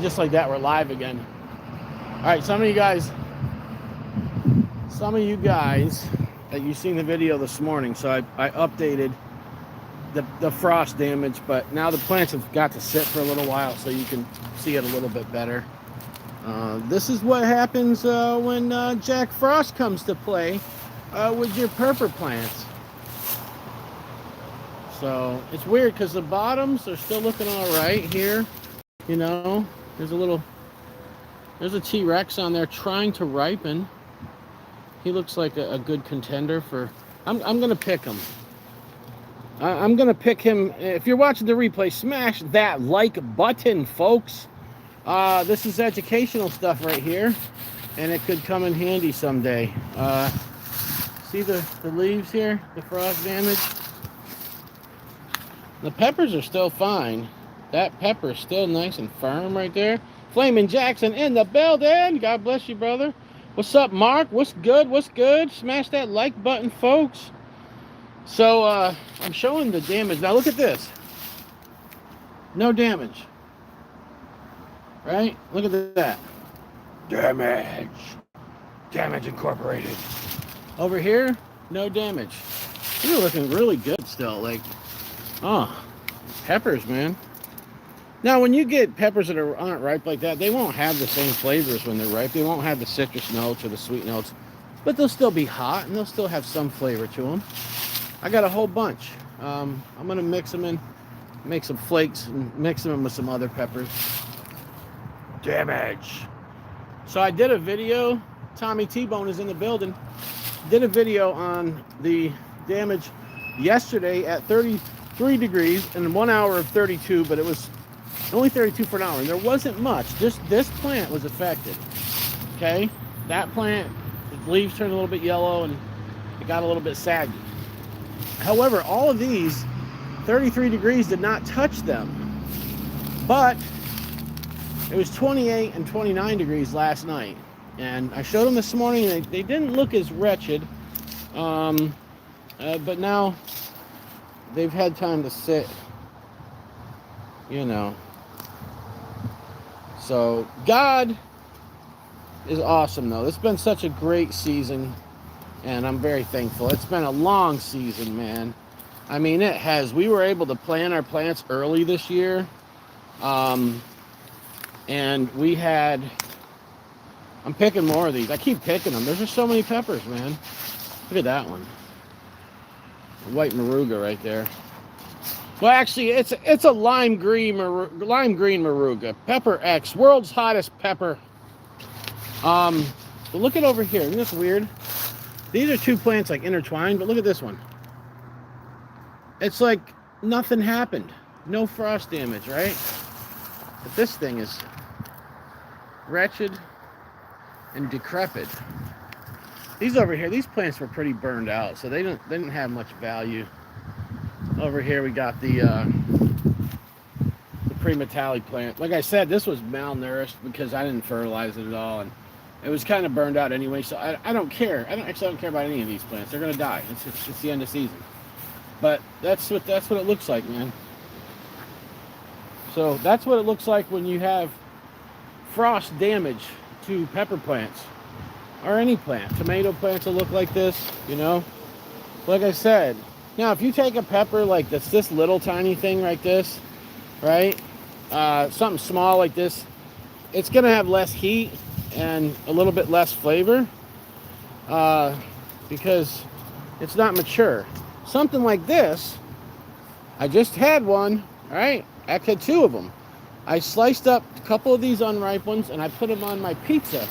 just like that, we're live again. All right, some of you guys that you've seen the video this morning, so I updated the frost damage, but now the plants have got to sit for a little while so you can see it a little bit better. This is what happens when Jack Frost comes to play with your pepper plants. So it's weird because the bottoms are still looking all right here. You know, there's a T-Rex on there trying to ripen. He looks like a good contender for. I'm gonna pick him. I'm gonna pick him. If you're watching the replay, smash that like button, folks. This is educational stuff right here, and it could come in handy someday. See the leaves here, the frost damage. The peppers are still fine. That pepper is still nice and firm right there. Flamin' Jackson in the building. God bless you, brother. What's up, Mark? What's good? What's good? Smash that like button, folks. So, I'm showing the damage. Now, look at this. No damage. Right? Look at that. Damage. Damage incorporated. Over here, no damage. These are looking really good still. Like, oh, peppers, man. Now, when you get peppers that aren't ripe like that, they won't have the same flavors when they're ripe. They won't have the citrus notes or the sweet notes, but they'll still be hot and they'll still have some flavor to them. I got a whole bunch. I'm going to mix them in, make some flakes, and mix them in with some other peppers. Damage. So I did a video. Tommy T-Bone is in the building. Did a video on the damage yesterday at 33 degrees and 1 hour of 32, but it was only 32 for an hour, and there wasn't much. Just this plant was affected. Okay, that plant, the leaves turned a little bit yellow and it got a little bit saggy. However, all of these 33 degrees did not touch them, but it was 28 and 29 degrees last night, and I showed them this morning, and they didn't look as wretched, but now they've had time to sit, you know. So God is awesome, though. It's been such a great season, and I'm very thankful. It's been a long season, man. I mean, it has. We were able to plant our plants early this year, and we had. I'm picking more of these. I keep picking them. There's just so many peppers, man. Look at that one. White Moruga right there. Well, actually, it's a lime green Moruga. Pepper X, world's hottest pepper. But look at over here. Isn't this weird? These are two plants like intertwined, but look at this one. It's like nothing happened. No frost damage, right? But this thing is wretched and decrepit. These over here, these plants were pretty burned out, so they didn't have much value. Over here we got the pre-metallic plant. Like I said, this was malnourished because I didn't fertilize it at all, and it was kind of burned out anyway. So I don't care. I don't care about any of these plants. They're gonna die. It's the end of season. But that's what it looks like, man. So that's what it looks like when you have frost damage to pepper plants or any plant. Tomato plants will look like this, you know. Like I said. Now, if you take a pepper like this little tiny thing like this, right? Something small like this, it's going to have less heat and a little bit less flavor because it's not mature. Something like this, I just had one, all right? I had two of them. I sliced up a couple of these unripe ones and I put them on my pizza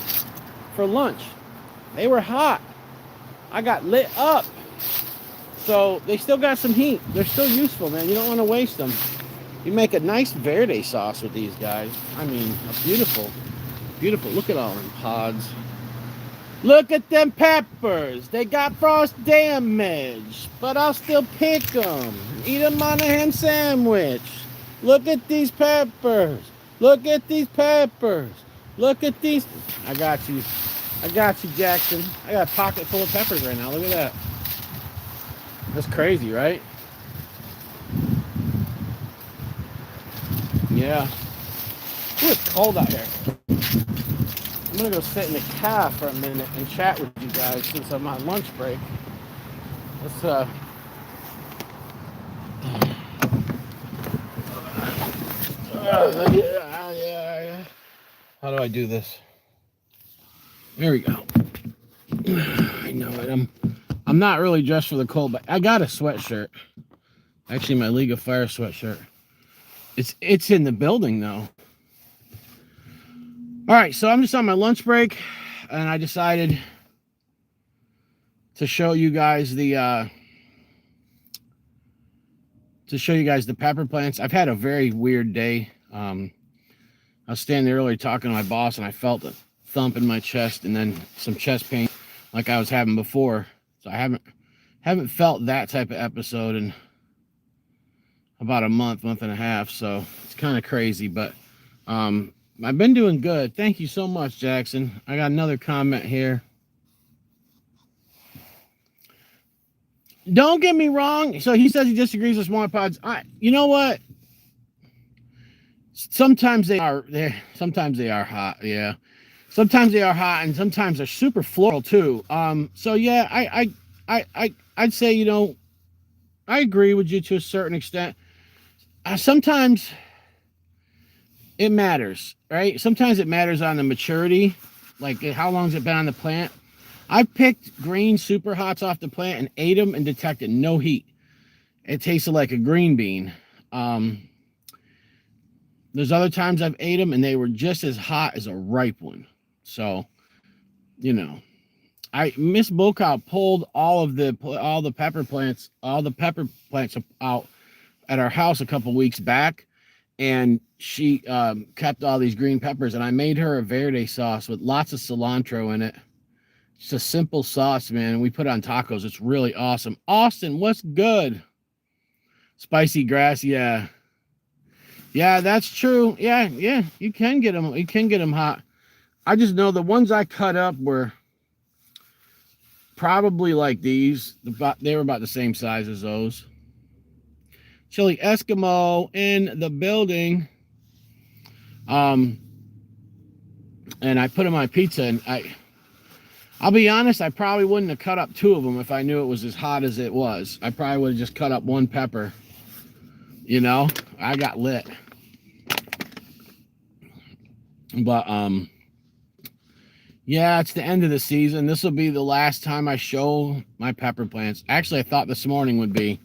for lunch. They were hot. I got lit up. So they still got some heat. They're still useful, man. You don't want to waste them. You make a nice verde sauce with these guys. I mean, a beautiful. Look at all them pods. Look at them peppers. They got frost damage, but I'll still pick them. Eat them on a ham sandwich. Look at these peppers. Look at these peppers. Look at these. I got you, Jackson. I got a pocket full of peppers right now. Look at that. That's crazy, right? Yeah. Ooh, it's cold out here. I'm gonna go sit in the cab for a minute and chat with you guys since I'm on lunch break. Let's yeah. How do I do this? There we go. I know it. I'm not really dressed for the cold, but I got a sweatshirt. Actually, my League of Fire sweatshirt. It's in the building though. All right, so I'm just on my lunch break, and I decided to show you guys the pepper plants. I've had a very weird day. I was standing there earlier talking to my boss, and I felt a thump in my chest, and then some chest pain, like I was having before. So I haven't felt that type of episode in about a month and a half. So it's kind of crazy, but I've been doing good. Thank you so much, Jackson. I got another comment here. Don't get me wrong. So he says he disagrees with smaller pods. You know what? Sometimes they are sometimes they are hot. Yeah. Sometimes they are hot, and sometimes they're super floral too. So yeah, I'd say, you know, I agree with you to a certain extent. Sometimes it matters, right? Sometimes it matters on the maturity, like how long's it been on the plant. I picked green super hots off the plant and ate them and detected no heat. It tasted like a green bean. There's other times I've ate them and they were just as hot as a ripe one. So, you know, Miss BullCow pulled all the pepper plants out at our house a couple weeks back, and she kept all these green peppers, and I made her a verde sauce with lots of cilantro in it. It's a simple sauce, man. We put it on tacos. It's really awesome. Austin, what's good? Spicy grass, yeah. Yeah, that's true. Yeah. You can get them. You can get them hot. I just know the ones I cut up were probably like these. They were about the same size as those. Chili Eskimo in the building. And I put them on pizza, and I'll be honest, I probably wouldn't have cut up two of them if I knew it was as hot as it was. I probably would have just cut up one pepper. You know, I got lit. But yeah, it's the end of the season. This will be the last time I show my pepper plants. Actually, I thought this morning would be.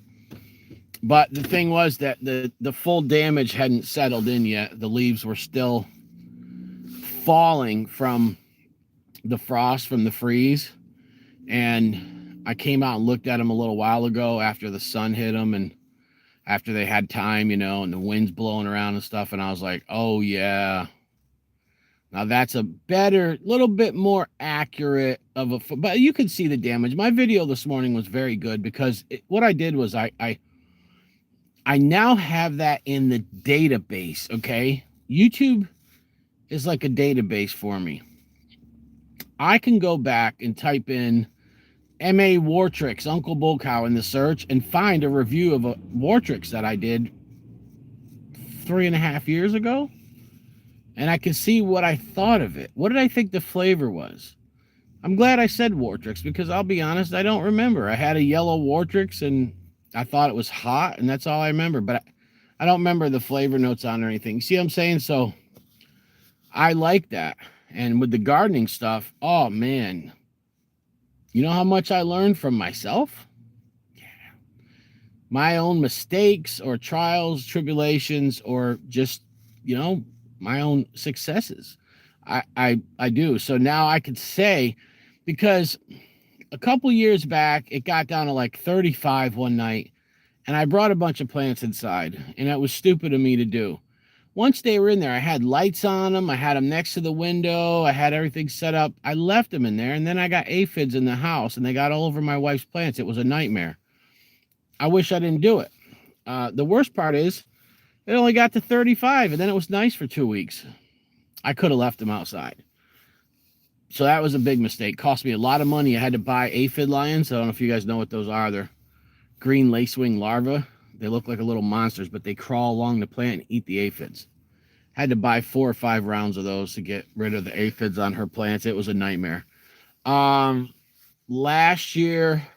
But the thing was that the full damage hadn't settled in yet. The leaves were still falling from the frost, from the freeze. And I came out and looked at them a little while ago after the sun hit them and after they had time, you know, and the wind's blowing around and stuff. And I was like, oh, yeah. Now that's a better, little bit more accurate of a, but you can see the damage. My video this morning was very good because what I did was I now have that in the database, okay? YouTube is like a database for me. I can go back and type in M.A. Wartrix, Uncle BullCow in the search and find a review of a Wartrix that I did 3.5 years ago. And I can see what I thought of it. What did I think the flavor was? I'm glad I said Wartrix because I'll be honest, I don't remember. I had a yellow Wartrix and I thought it was hot and that's all I remember. But I don't remember the flavor notes on or anything. See what I'm saying? So I like that. And with the gardening stuff, oh man, you know how much I learned from myself? Yeah. My own mistakes or trials, tribulations, or just, you know, my own successes. I do. So now I could say, because a couple years back, it got down to like 35 one night, and I brought a bunch of plants inside, and that was stupid of me to do. Once they were in there, I had lights on them. I had them next to the window. I had everything set up. I left them in there, and then I got aphids in the house, and they got all over my wife's plants. It was a nightmare. I wish I didn't do it. The worst part is it only got to 35, and then it was nice for 2 weeks. I could have left them outside. So that was a big mistake. Cost me a lot of money. I had to buy aphid lions. I don't know if you guys know what those are. They're green lacewing larvae. They look like little monsters, but they crawl along the plant and eat the aphids. Had to buy 4 or 5 rounds of those to get rid of the aphids on her plants. It was a nightmare. Last year,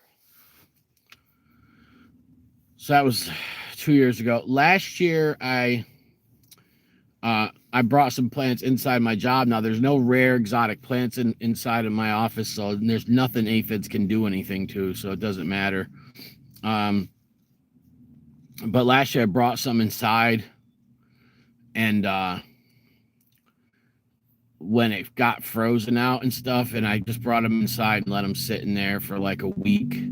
so that was 2 years ago. Last year, I brought some plants inside my job. Now there's no rare exotic plants inside of my office, so there's nothing aphids can do anything to, so it doesn't matter. But last year I brought some inside, and when it got frozen out and stuff, and I just brought them inside and let them sit in there for like a week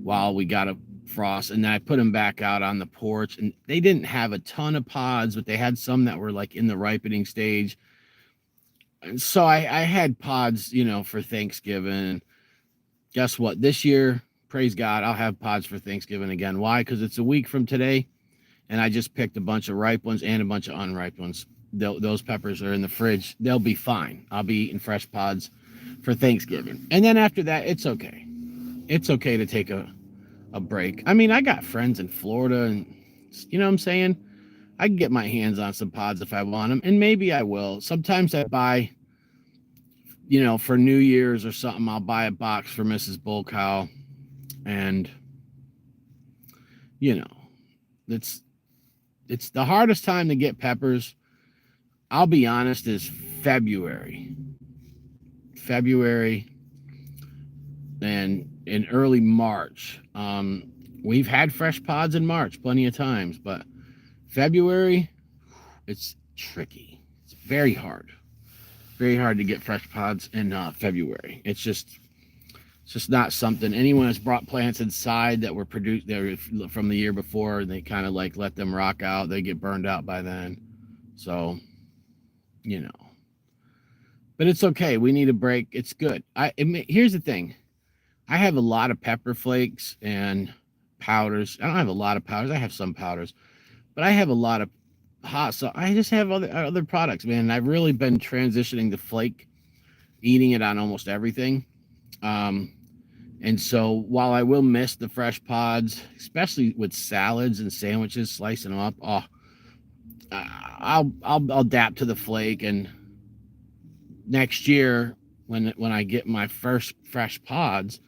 while we got a frost, and then I put them back out on the porch, and they didn't have a ton of pods, but they had some that were like in the ripening stage. And so I had pods, you know, for Thanksgiving. Guess what? This year, praise God, I'll have pods for Thanksgiving again. Why? Because it's a week from today, and I just picked a bunch of ripe ones and a bunch of unripe ones. Those peppers are in the fridge. They'll be fine. I'll be eating fresh pods for Thanksgiving. And then after that, it's okay. It's okay to take a break. I mean, I got friends in Florida, and you know what I'm saying? I can get my hands on some pods if I want them, and maybe I will. Sometimes I buy, you know, for New Year's or something, I'll buy a box for Mrs. BullCow, and you know, it's the hardest time to get peppers, I'll be honest, is February and in early March. We've had fresh pods in March plenty of times, but February, it's tricky. It's very hard to get fresh pods in February. It's just not something. Anyone that's brought plants inside that were produced there from the year before, they kind of like let them rock out. They get burned out by then. So, you know, but it's okay. We need a break. It's good. Here's the thing. I have a lot of pepper flakes and powders. I don't have a lot of powders. I have some powders, but I have a lot of hot. So I just have other products, man. I've really been transitioning to flake, eating it on almost everything. And so while I will miss the fresh pods, especially with salads and sandwiches, slicing them up, I'll adapt to the flake. And next year, when I get my first fresh pods,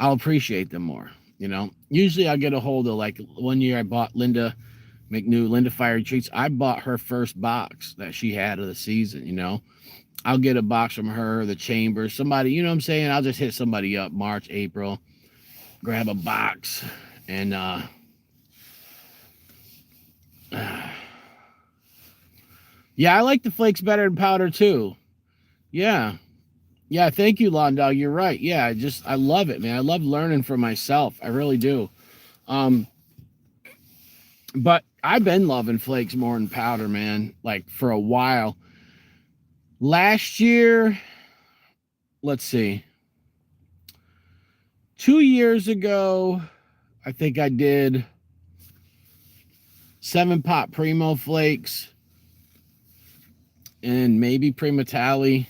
I'll appreciate them more. You know, usually I get a hold of, like, one year I bought Linda Fiery Treats. I bought her first box that she had of the season. You know, I'll get a box from her, the Chamber, somebody, you know what I'm saying? I'll just hit somebody up March, April, grab a box, and yeah, I like the flakes better than powder too. Yeah, thank you, Lawn Dog. You're right. Yeah, I love it, man. I love learning for myself. I really do. But I've been loving flakes more than powder, man, like for a while. Last year, let's see, 2 years ago, I think I did 7-pot Primo flakes and maybe Primatali.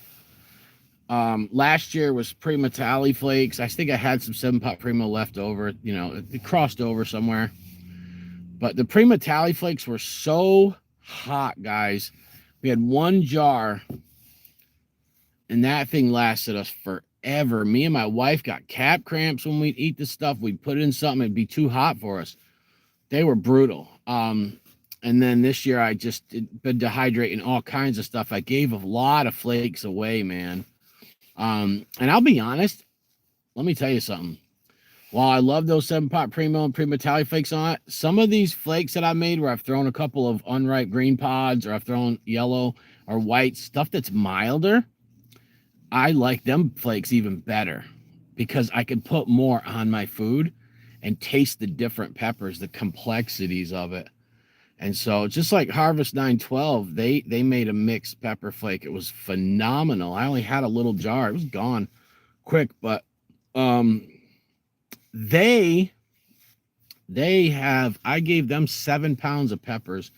Last year was Primatali flakes. I think I had some 7-pot Primo left over. You know, it crossed over somewhere. But the Primatali flakes were so hot, guys. We had one jar, and that thing lasted us forever. Me and my wife got calf cramps when we'd eat this stuff. We'd put it in something, it'd be too hot for us. They were brutal. And then this year I just been dehydrating all kinds of stuff. I gave a lot of flakes away, man. And I'll be honest, let me tell you something. While I love those 7-pot Primo and Primatali flakes on it, some of these flakes that I made where I've thrown a couple of unripe green pods, or I've thrown yellow or white, stuff that's milder, I like them flakes even better because I can put more on my food and taste the different peppers, the complexities of it. And so just like Harvest 912, they made a mixed pepper flake. It was phenomenal. I only had a little jar. It was gone quick, but I gave them 7 pounds of peppers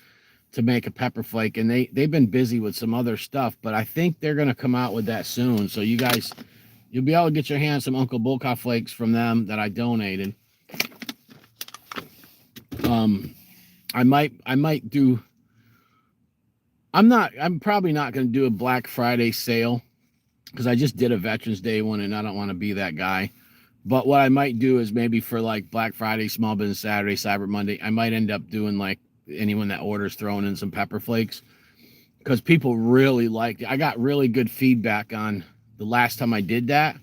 to make a pepper flake, and they've been busy with some other stuff, but I think they're going to come out with that soon. So you guys, you'll be able to get your hands some Uncle BullCow flakes from them that I donated. I might do I'm probably not going to do a Black Friday sale because I just did a Veterans Day one and I don't want to be that guy. But what I might do is maybe for like Black Friday, Small Business Saturday, Cyber Monday, I might end up doing like anyone that orders throwing in some pepper flakes because people really liked it. I got really good feedback on the last time I did that.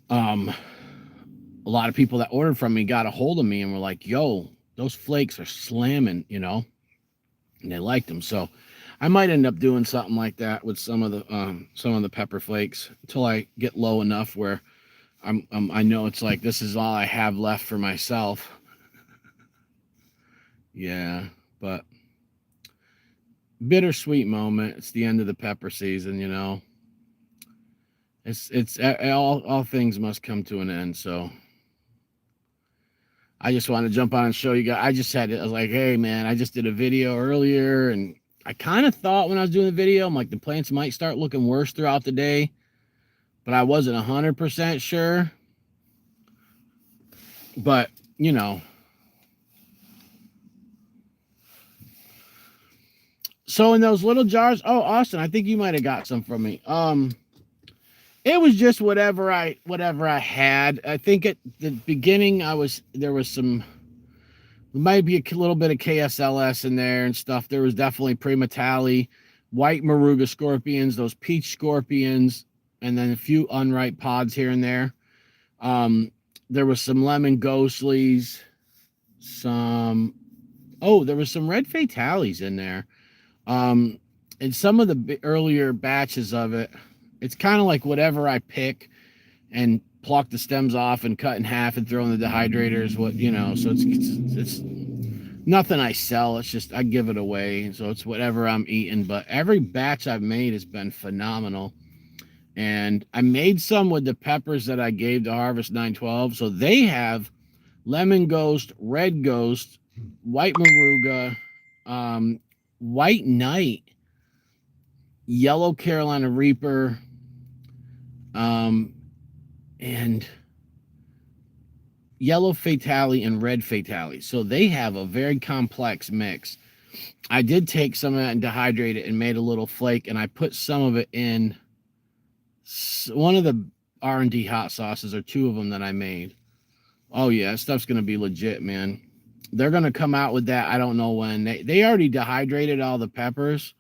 A lot of people that ordered from me got a hold of me and were like, yo, those flakes are slamming, and they liked them. So I might end up doing something like that with some of the pepper flakes until I get low enough where I know it's like this is all I have left for myself. Yeah, but bittersweet moment. It's the end of the pepper season. It's all things must come to an end. So I just want to jump on and show you guys. I was like, hey man, I just did a video earlier, and I kind of thought when I was doing the video, I'm like, the plants might start looking worse throughout the day, but I wasn't 100% sure. But so in those little jars, oh Austin, I think you might have got some from me. It was just whatever I had. I think at the beginning there was some. There might be a little bit of KSLS in there and stuff. There was definitely Primatali, white Moruga scorpions, those peach scorpions, and then a few unripe pods here and there. There was some lemon ghostlies, there was some red fatales in there. And some of the earlier batches of it, it's kind of like whatever I pick and pluck the stems off and cut in half and throw in the dehydrators. So it's nothing I sell. It's just I give it away. So it's whatever I'm eating. But every batch I've made has been phenomenal. And I made some with the peppers that I gave to Harvest 912. So they have lemon ghost, red ghost, white Moruga, white knight, yellow Carolina Reaper, and yellow fatale and red fatale. So they have a very complex mix. I did take some of that and dehydrate it and made a little flake, and I put some of it in one of the R&D hot sauces, or two of them that I made. Oh yeah, that stuff's gonna be legit, man. They're gonna come out with that. I don't know when. They already dehydrated all the peppers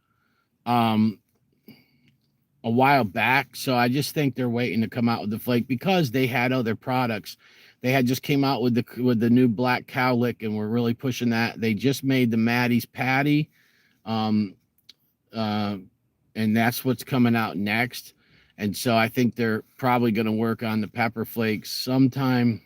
a while back, so I just think they're waiting to come out with the flake because they had other products. They had just came out with the new black cow lick, and we're really pushing that. They just made the Maddie's patty, and that's what's coming out next. And so I think they're probably going to work on the pepper flakes sometime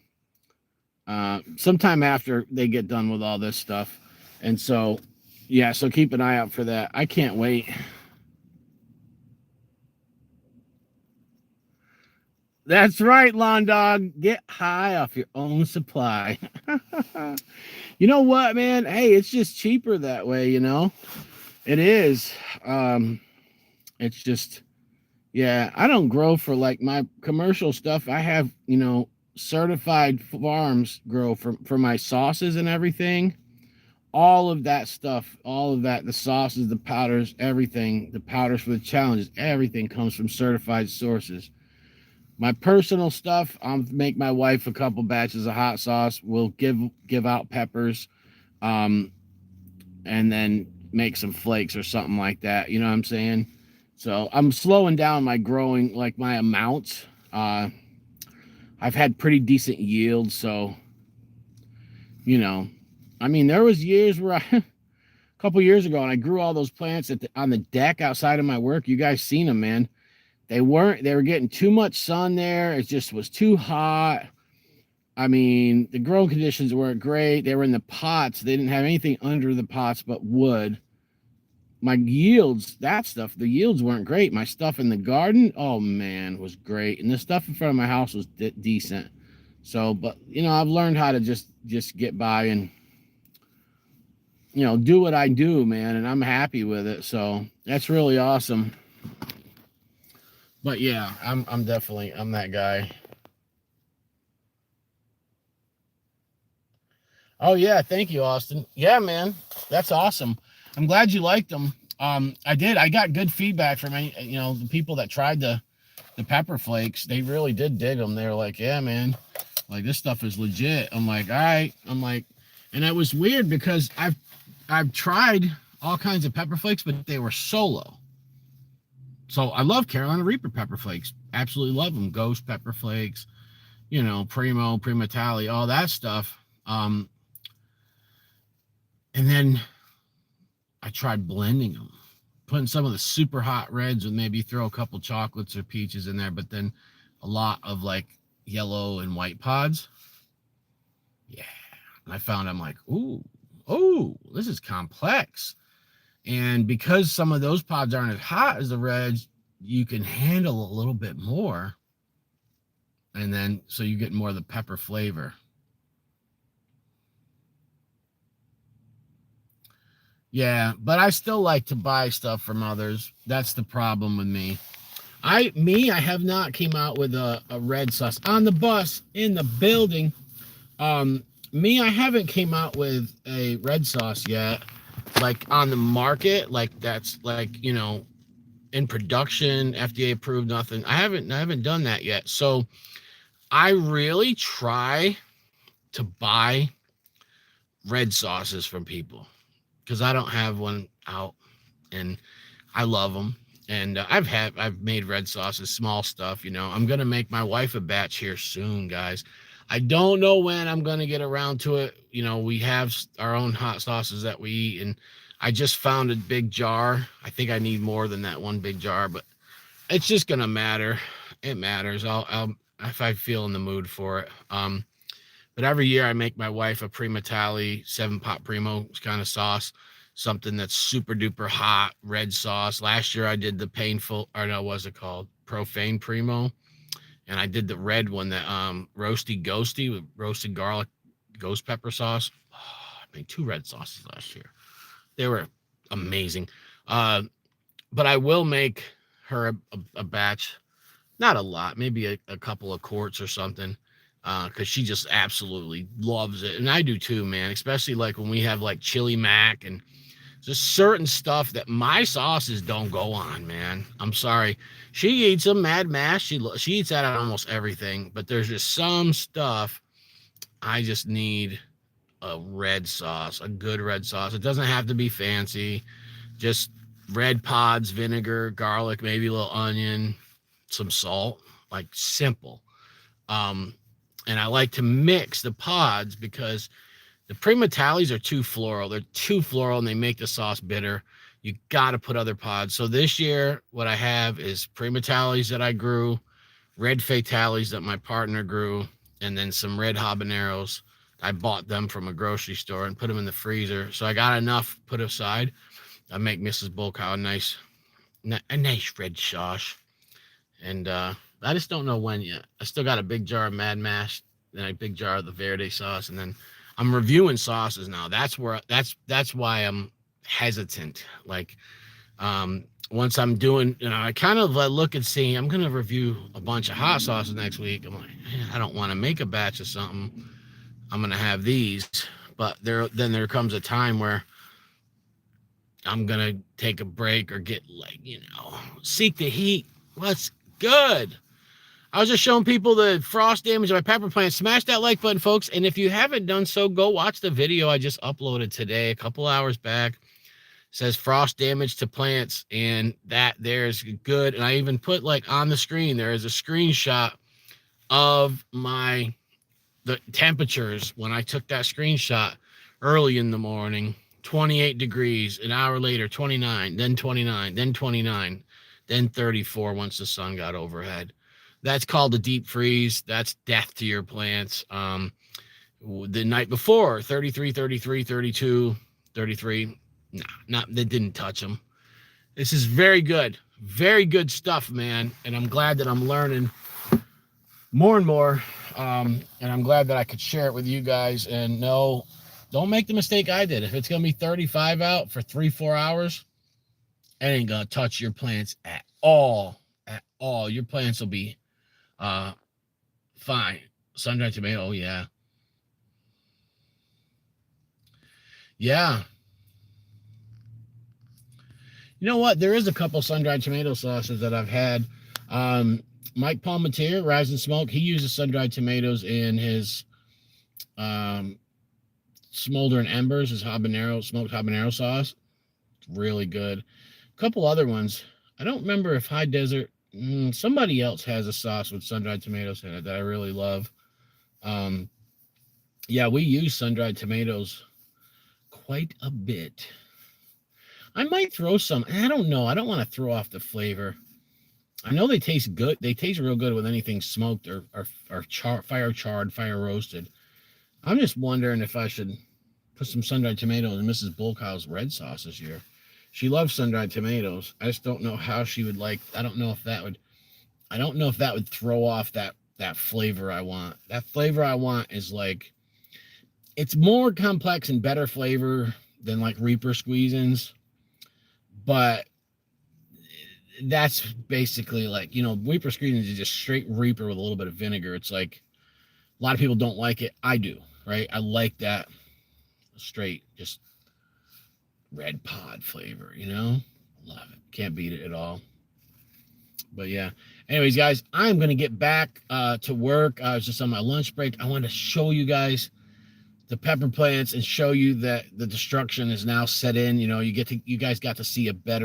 after they get done with all this stuff. And so, yeah, so keep an eye out for that. I can't wait. That's right, lawn dog. Get high off your own supply. You know what, man? Hey, it's just cheaper that way, It is. It's just, yeah, I don't grow for like my commercial stuff. I have, certified farms grow for my sauces and everything. All of that stuff, the sauces, the powders, everything, the powders for the challenges, everything comes from certified sources. My personal stuff, I'll make my wife a couple batches of hot sauce. We'll give out peppers, and then make some flakes or something like that. You know what I'm saying? So I'm slowing down my growing, like my amounts. I've had pretty decent yields, so I mean, there was years where a couple years ago, and I grew all those plants on the deck outside of my work. You guys seen them, man. They were getting too much sun there. It just was too hot. I mean, the growing conditions weren't great. They were in the pots. They didn't have anything under the pots but wood. My yields, the yields weren't great. My stuff in the garden, oh man, was great. And the stuff in front of my house was decent. So, but I've learned how to just get by and do what I do, man, and I'm happy with it. So that's really awesome. But yeah, I'm that guy. Oh yeah, thank you, Austin. Yeah, man, that's awesome. I'm glad you liked them. I did. I got good feedback from the people that tried the pepper flakes. They really did dig them. They were like, "Yeah, man, like this stuff is legit." I'm like, "All right." I'm like, and it was weird because I've tried all kinds of pepper flakes, but they were solo. So I love Carolina Reaper pepper flakes. Absolutely love them. Ghost pepper flakes, Prima Tally, all that stuff. And then I tried blending them, putting some of the super hot reds and maybe throw a couple chocolates or peaches in there, but then a lot of like yellow and white pods. Yeah. And I found I'm like, ooh, this is complex. And because some of those pods aren't as hot as the reds, you can handle a little bit more. And then so you get more of the pepper flavor. Yeah, but I still like to buy stuff from others. That's the problem with me. I have not came out with a red sauce on the bus in the building. I haven't came out with a red sauce yet, like on the market, like that's like in production, FDA approved, nothing. I haven't done that yet. So I really try to buy red sauces from people because I don't have one out, and I love them. And I've made red sauces, small stuff. I'm gonna make my wife a batch here soon, guys. I don't know when I'm gonna get around to it. We have our own hot sauces that we eat, and I just found a big jar. I think I need more than that one big jar, but it's just gonna matter. It matters. I'll if I feel in the mood for it. But every year I make my wife a Prima Tally 7-pot Primo kind of sauce, something that's super duper hot, red sauce. Last year I did the painful, or no, what's it called? Profane Primo. And I did the red one, that roasty ghosty with roasted garlic ghost pepper sauce. Oh, I made 2 red sauces last year. They were amazing. But I will make her a batch, not a lot, maybe a couple of quarts or something, because she just absolutely loves it, and I do too, man. Especially like when we have like chili mac and just certain stuff that my sauces don't go on, man. I'm sorry. She eats them, Mad Mash. She eats that on almost everything, but there's just some stuff I just need a red sauce, a good red sauce. It doesn't have to be fancy. Just red pods, vinegar, garlic, maybe a little onion, some salt, like simple. Um, and I like to mix the pods because the Prima Tallies are too floral. They're too floral and they make the sauce bitter. You got to put other pods. So this year, what I have is Prima Tallies that I grew, red Fatales that my partner grew, and then some red habaneros. I bought them from a grocery store and put them in the freezer. So I got enough put aside. I make Mrs. BullCow a nice red sauce. And I just don't know when yet. I still got a big jar of Mad Mash, then a big jar of the Verde sauce, and then I'm reviewing sauces now. That's why I'm hesitant. Like once I'm doing, I kind of look and see. I'm gonna review a bunch of hot sauces next week. I'm like, man, I don't want to make a batch of something. I'm gonna have these, but there comes a time where I'm gonna take a break or get seek the heat. What's good? I was just showing people the frost damage of my pepper plant. Smash that like button, folks. And if you haven't done so, go watch the video I just uploaded today, a couple hours back. It says frost damage to plants, and that there's good. And I even put on the screen, there is a screenshot of the temperatures when I took that screenshot early in the morning. 28 degrees, an hour later, 29, then 29, then 29, then 34 once the sun got overhead. That's called a deep freeze. That's death to your plants. The night before, 33, 33, 32, 33. That didn't touch them. This is very good stuff, man. And I'm glad that I'm learning more and more. And I'm glad that I could share it with you guys. And no, don't make the mistake I did. If it's going to be 35 out for 3-4 hours, it ain't going to touch your plants at all. At all. Your plants will be fine. Sun-dried tomato, yeah. Yeah. You know what? There is a couple sun-dried tomato sauces that I've had. Mike Palmetier, Rise and Smoke, he uses sun-dried tomatoes in his Smoldering Embers, his smoked habanero sauce. It's really good. A couple other ones. I don't remember if High Desert, somebody else has a sauce with sun-dried tomatoes in it that I really love. Yeah, we use sun-dried tomatoes quite a bit. I might throw some. I don't know. I don't want to throw off the flavor. I know they taste good. They taste real good with anything smoked or fire charred, fire roasted. I'm just wondering if I should put some sun-dried tomatoes in Mrs. BullCow's red sauce this year. She loves sun-dried tomatoes. I just don't know how she would like. I don't know if that would throw off that flavor I want. That flavor I want is like, it's more complex and better flavor than like Reaper squeezins, but that's basically like, Reaper squeezins is just straight Reaper with a little bit of vinegar. It's like, a lot of people don't like it. I do, right? I like that straight, just red pod flavor, Love it. Can't beat it at all. But yeah. Anyways, guys, I'm going to get back to work. I was just on my lunch break. I wanted to show you guys the pepper plants and show you that the destruction is now set in. You guys got to see you got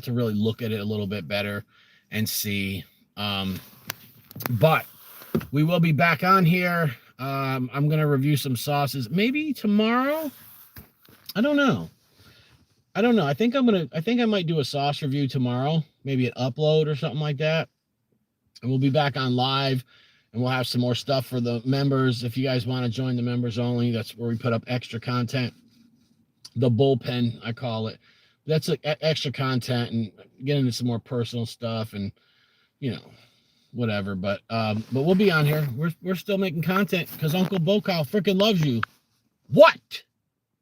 to really look at it a little bit better and see. But we will be back on here. I'm going to review some sauces maybe tomorrow. I don't know. I think I might do a sauce review tomorrow, maybe an upload or something like that. And we'll be back on live, and we'll have some more stuff for the members. If you guys want to join the members only, that's where we put up extra content. The bullpen, I call it. That's like extra content and get into some more personal stuff and, whatever. But we'll be on here. We're still making content because Uncle BullCow freaking loves you. What?